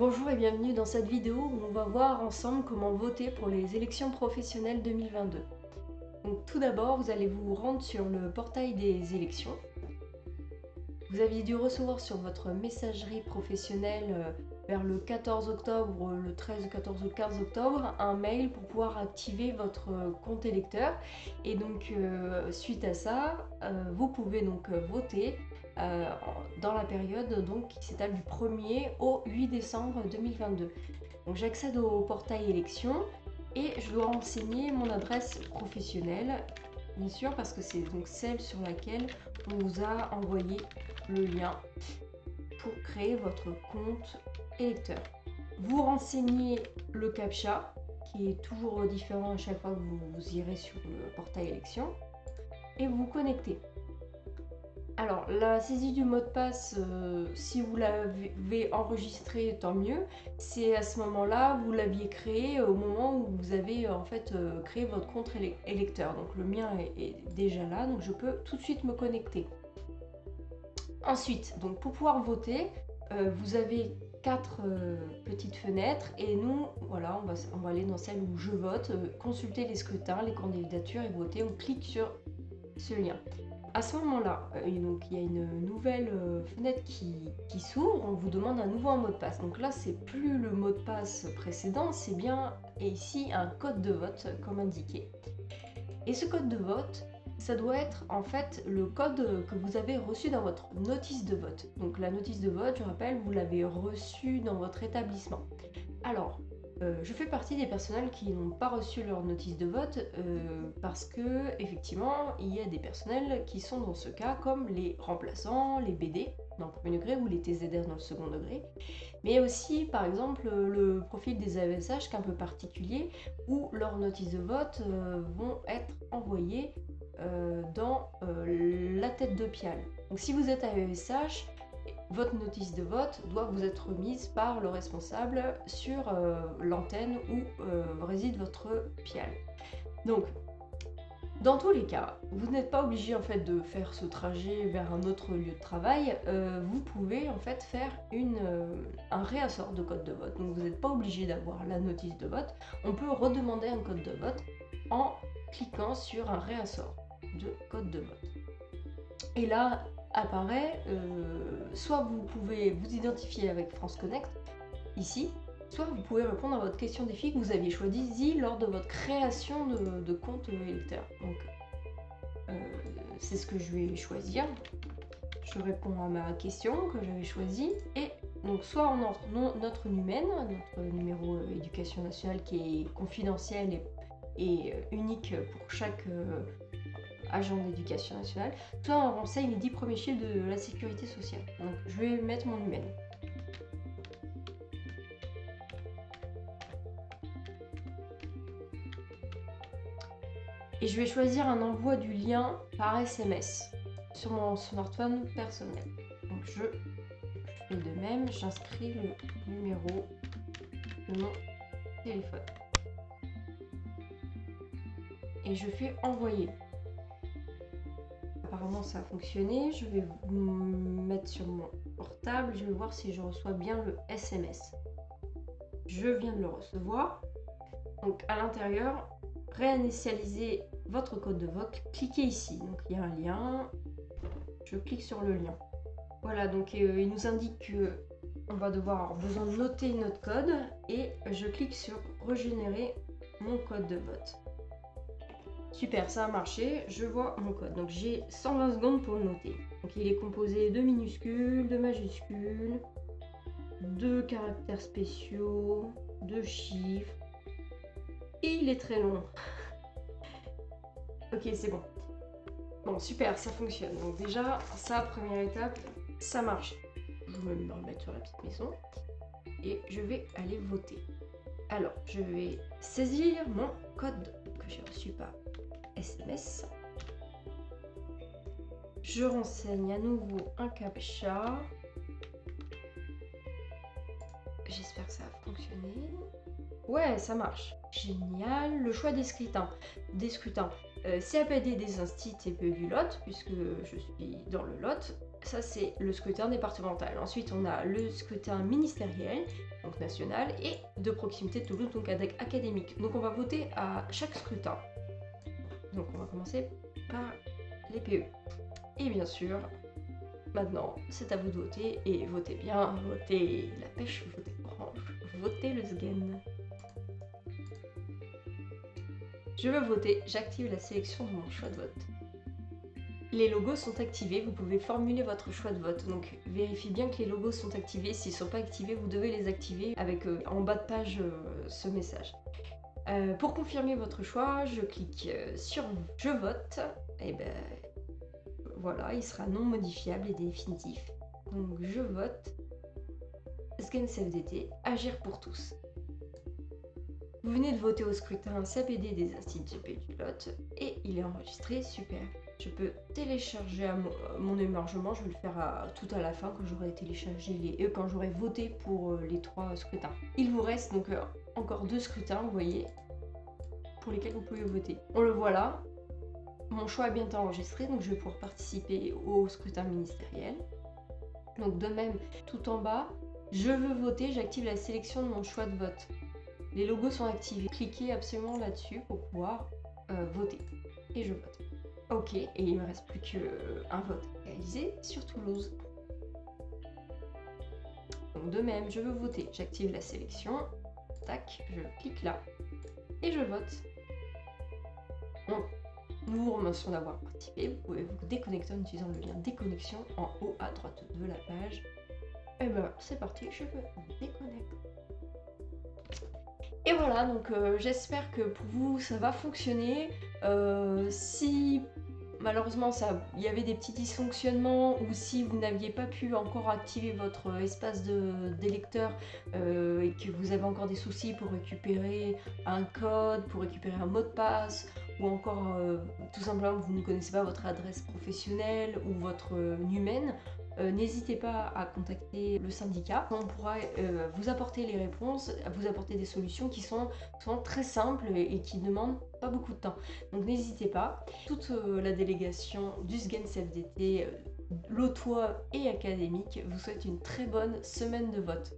Bonjour et bienvenue dans cette vidéo où on va voir ensemble comment voter pour les élections professionnelles 2022. Donc tout d'abord, vous allez vous rendre sur le portail des élections. Vous aviez dû recevoir sur votre messagerie professionnelle vers le 14 octobre, le 13, 14 ou 15 octobre, un mail pour pouvoir activer votre compte électeur. Et donc suite à ça, vous pouvez donc voter dans la période donc, qui s'étale du 1er au 8 décembre 2022. Donc j'accède au portail élections et je dois renseigner mon adresse professionnelle, bien sûr, parce que c'est donc celle sur laquelle on vous a envoyé le lien pour créer votre compte électeur. Vous renseignez le CAPTCHA qui est toujours différent à chaque fois que vous irez sur le portail élections et vous vous connectez. Alors, la saisie du mot de passe, si vous l'avez enregistré, tant mieux. C'est à ce moment-là, vous l'aviez créé au moment où vous avez en fait créé votre compte électeur. Donc le mien est déjà là, donc je peux tout de suite me connecter. Ensuite, donc pour pouvoir voter, vous avez 4 petites fenêtres et nous, voilà, on va aller dans celle où je vote, consulter les scrutins, les candidatures et voter. On clique sur ce lien. À ce moment-là, donc il y a une nouvelle fenêtre qui s'ouvre, on vous demande un nouveau mot de passe. Donc là, c'est plus le mot de passe précédent, c'est bien ici un code de vote comme indiqué. Et ce code de vote, ça doit être en fait le code que vous avez reçu dans votre notice de vote. Donc la notice de vote, je rappelle, vous l'avez reçue dans votre établissement. Alors, je fais partie des personnels qui n'ont pas reçu leur notice de vote parce que effectivement il y a des personnels qui sont dans ce cas comme les remplaçants, les BD dans le premier degré ou les TZR dans le second degré, mais aussi par exemple le profil des AESH qui est un peu particulier où leurs notices de vote vont être envoyées dans la tête de pial. Donc si vous êtes AESH, votre notice de vote doit vous être remise par le responsable sur l'antenne où réside votre pial. Donc, dans tous les cas, vous n'êtes pas obligé en fait de faire ce trajet vers un autre lieu de travail. Vous pouvez en fait faire un réassort de code de vote. Donc, vous n'êtes pas obligé d'avoir la notice de vote. On peut redemander un code de vote en cliquant sur un réassort de code de vote. Et là, apparaît, soit vous pouvez vous identifier avec France Connect, ici, soit vous pouvez répondre à votre question défi que vous aviez choisi lors de votre création de compte électeur. Donc, c'est ce que je vais choisir. Je réponds à ma question que j'avais choisie. Et donc, soit on entre notre NUMEN, notre numéro éducation nationale qui est confidentiel et unique pour chaque agent d'éducation nationale, soit on renseigne les 10 premiers chiffres de la sécurité sociale. Donc je vais mettre mon numéro. Et je vais choisir un envoi du lien par SMS sur mon smartphone personnel. Donc je fais de même, j'inscris le numéro de mon téléphone. Et je fais envoyer. Apparemment ça a fonctionné, je vais me mettre sur mon portable, je vais voir si je reçois bien le SMS. Je viens de le recevoir. Donc à l'intérieur, réinitialiser votre code de vote, cliquez ici. Donc il y a un lien, je clique sur le lien. Voilà, donc il nous indique que on va devoir avoir besoin de noter notre code et je clique sur régénérer mon code de vote. Super, ça a marché, je vois mon code. Donc j'ai 120 secondes pour le noter. Donc il est composé de minuscules, de majuscules, de caractères spéciaux, de chiffres. Et il est très long. Ok, c'est bon. Bon, super, ça fonctionne. Donc déjà, ça, première étape, ça marche. Je vais me remettre sur la petite maison. Et je vais aller voter. Alors, je vais saisir mon code que j'ai reçu par SMS. Je renseigne à nouveau un CAPTCHA. J'espère que ça va fonctionner. Ouais, ça marche. Génial. Le choix des scrutins. CAPD des instits TPE du Lot, puisque je suis dans le Lot. Ça, c'est le scrutin départemental. Ensuite, on a le scrutin ministériel, donc national, et de proximité de Toulouse, donc académique. Donc, on va voter à chaque scrutin. Donc, on va commencer par les PE. Et bien sûr, maintenant, c'est à vous de voter, et votez bien, votez la pêche, votez orange, votez le SGEN. Je veux voter, j'active la sélection de mon choix de vote. Les logos sont activés, vous pouvez formuler votre choix de vote. Donc vérifiez bien que les logos sont activés. S'ils ne sont pas activés, vous devez les activer avec en bas de page ce message. Pour confirmer votre choix, je clique sur je vote. Et ben voilà, il sera non modifiable et définitif. Donc je vote SGEN CFDT, agir pour tous. Vous venez de voter au scrutin CAPD des instituts GP du Lot et il est enregistré, super. Je peux télécharger mon émargement, je vais le faire tout à la fin quand j'aurai téléchargé quand j'aurai voté pour les 3 scrutins. Il vous reste donc encore 2 scrutins, vous voyez, pour lesquels vous pouvez voter. On le voit là, mon choix est bien enregistré, donc je vais pouvoir participer au scrutin ministériel. Donc de même, tout en bas, je veux voter, j'active la sélection de mon choix de vote. Les logos sont activés. Cliquez absolument là-dessus pour pouvoir voter. Et je vote. Ok, et il ne me reste plus qu'un vote réalisé sur Toulouse. Donc de même, je veux voter. J'active la sélection. Tac, je clique là. Et je vote. Bon, nous vous remercions d'avoir participé. Vous pouvez vous déconnecter en utilisant le lien déconnexion en haut à droite de la page. Et ben c'est parti, je me déconnecte. Et voilà, donc j'espère que pour vous ça va fonctionner. Si malheureusement il y avait des petits dysfonctionnements ou si vous n'aviez pas pu encore activer votre espace d'électeur et que vous avez encore des soucis pour récupérer un code, pour récupérer un mot de passe ou encore tout simplement vous ne connaissez pas votre adresse professionnelle ou votre NUMEN, n'hésitez pas à contacter le syndicat. On pourra vous apporter les réponses, vous apporter des solutions qui sont très simples et qui ne demandent pas beaucoup de temps. Donc n'hésitez pas. Toute la délégation du SGEN CFDT, lotois et académique, vous souhaite une très bonne semaine de vote.